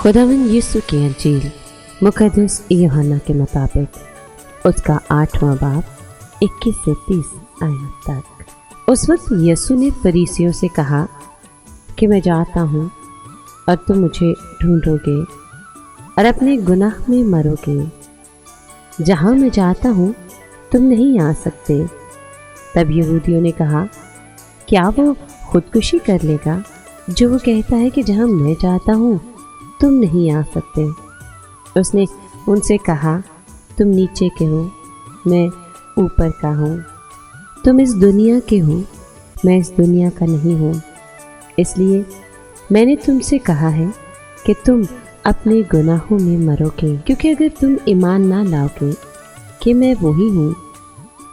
खुदावंद यीशु की अंजील मुकद्दस यूहन्ना के मुताबिक उसका 8वां बाब 21 से 30 आयत तक। उस वक्त यीशु ने फरीसियों से कहा कि मैं जाता हूँ और तुम मुझे ढूंढोगे और अपने गुनाह में मरोगे। जहाँ मैं जाता हूँ तुम नहीं आ सकते। तब यहूदियों ने कहा, क्या वो खुदकुशी कर लेगा जो वो कहता है कि जहाँ मैं जाता हूँ तुम नहीं आ सकते। उसने उनसे कहा, तुम नीचे के हो, मैं ऊपर का हूँ। तुम इस दुनिया के हो, मैं इस दुनिया का नहीं हूँ। इसलिए मैंने तुमसे कहा है कि तुम अपने गुनाहों में मरोगे, क्योंकि अगर तुम ईमान ना लाओगे कि मैं वही हूँ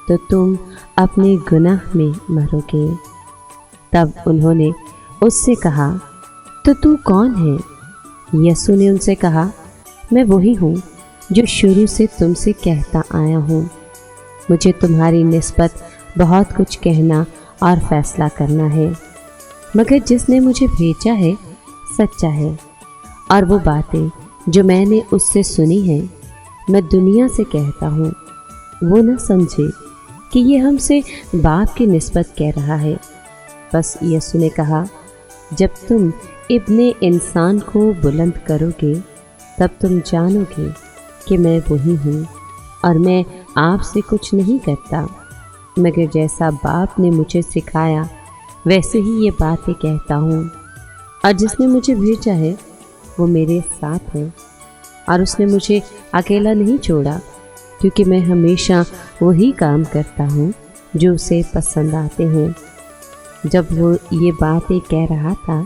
तो तुम अपने गुनाह में मरोगे। तब उन्होंने उससे कहा, तो तू कौन है? यीशु ने उनसे कहा, मैं वही हूँ जो शुरू से तुमसे कहता आया हूँ। मुझे तुम्हारी निस्बत बहुत कुछ कहना और फैसला करना है, मगर जिसने मुझे भेजा है सच्चा है, और वो बातें जो मैंने उससे सुनी हैं मैं दुनिया से कहता हूँ। वो न समझे कि ये हमसे बाप की निस्बत कह रहा है। बस यीशु ने कहा, जब तुम इब्ने इंसान को बुलंद करोगे तब तुम जानोगे कि मैं वही हूँ, और मैं आपसे कुछ नहीं करता, मगर जैसा बाप ने मुझे सिखाया वैसे ही ये बातें कहता हूँ। और जिसने मुझे भेजा है वो मेरे साथ है, और उसने मुझे अकेला नहीं छोड़ा, क्योंकि मैं हमेशा वही काम करता हूँ जो उसे पसंद आते हैं। जब वो ये बातें कह रहा था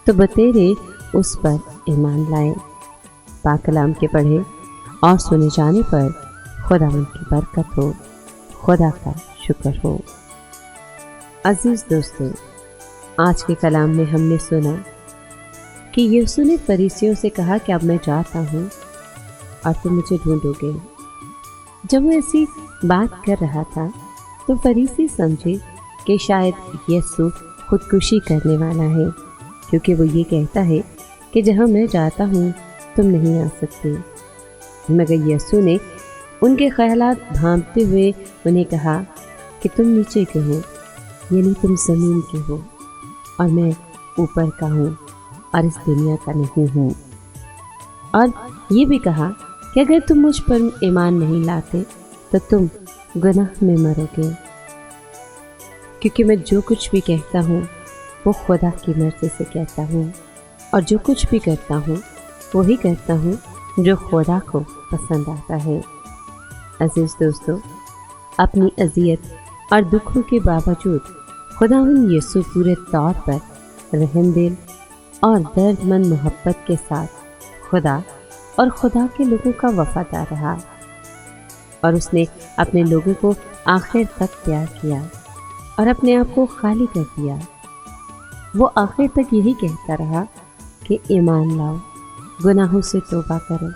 तो बतेरे उस पर ईमान लाए। पाक कलाम के पढ़े और सुने जाने पर खुदावंद की बरकत हो, खुदा का शुक्र हो। अजीज दोस्तों, आज के कलाम में हमने सुना कि यीशु ने फरीसियों से कहा कि अब मैं जाता हूँ और तुम मुझे ढूंढोगे। जब वो ऐसी बात कर रहा था तो फरीसी समझे कि शायद यीशु खुदकुशी करने वाला है, क्योंकि वो ये कहता है कि जहाँ मैं जाता हूँ तुम नहीं आ सकते। मगर यीशु ने उनके ख्यालात भांपते हुए उन्हें कहा कि तुम नीचे के हो, यानी तुम ज़मीन के हो, और मैं ऊपर का हूँ और इस दुनिया का नहीं हूँ। और ये भी कहा कि अगर तुम मुझ पर ईमान नहीं लाते तो तुम गुनाह में मरोगे, क्योंकि मैं जो कुछ भी कहता हूँ वो खुदा की मर्ज़ी से कहता हूँ, और जो कुछ भी करता हूँ वही करता हूँ जो खुदा को पसंद आता है। अजीज़ दोस्तों, अपनी अज़ियत और दुखों के बावजूद खुदावंद यीशु पूरे तौर पर रहमदिल और दर्दमंद मोहब्बत के साथ खुदा और खुदा के लोगों का वफादार रहा, और उसने अपने लोगों को आखिर तक प्यार किया और अपने आप को खाली कर दिया। वो आखिर तक यही कहता रहा कि ईमान लाओ, गुनाहों से तौबा करो।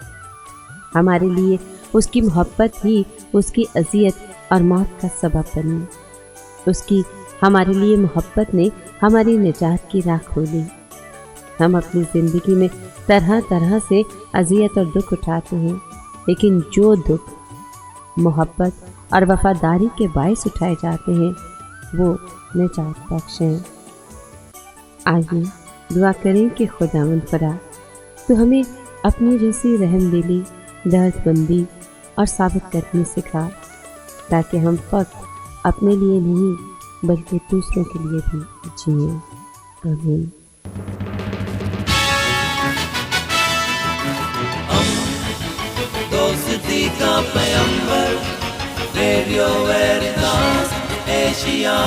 हमारे लिए उसकी मोहब्बत ही उसकी अज़ियत और मौत का सबब बनी। उसकी हमारे लिए मोहब्बत ने हमारी निजात की राह खोली। हम अपनी ज़िंदगी में तरह तरह से अज़ियत और दुख उठाते हैं, लेकिन जो दुख मोहब्बत और वफादारी के बायस उठाए जाते हैं वो निजात बख्श हैं। आइए दुआ करें कि खुदावंद खुदा तो हमें अपनी जैसी रहमदिली, दर्दमंदी और साबित करनी सिखा, ताकि हम फक्त अपने लिए नहीं बल्कि दूसरों के लिए भी जिएं। आमीन। दोस्ती का पैगंबर, रेडियो वेरितास एशिया।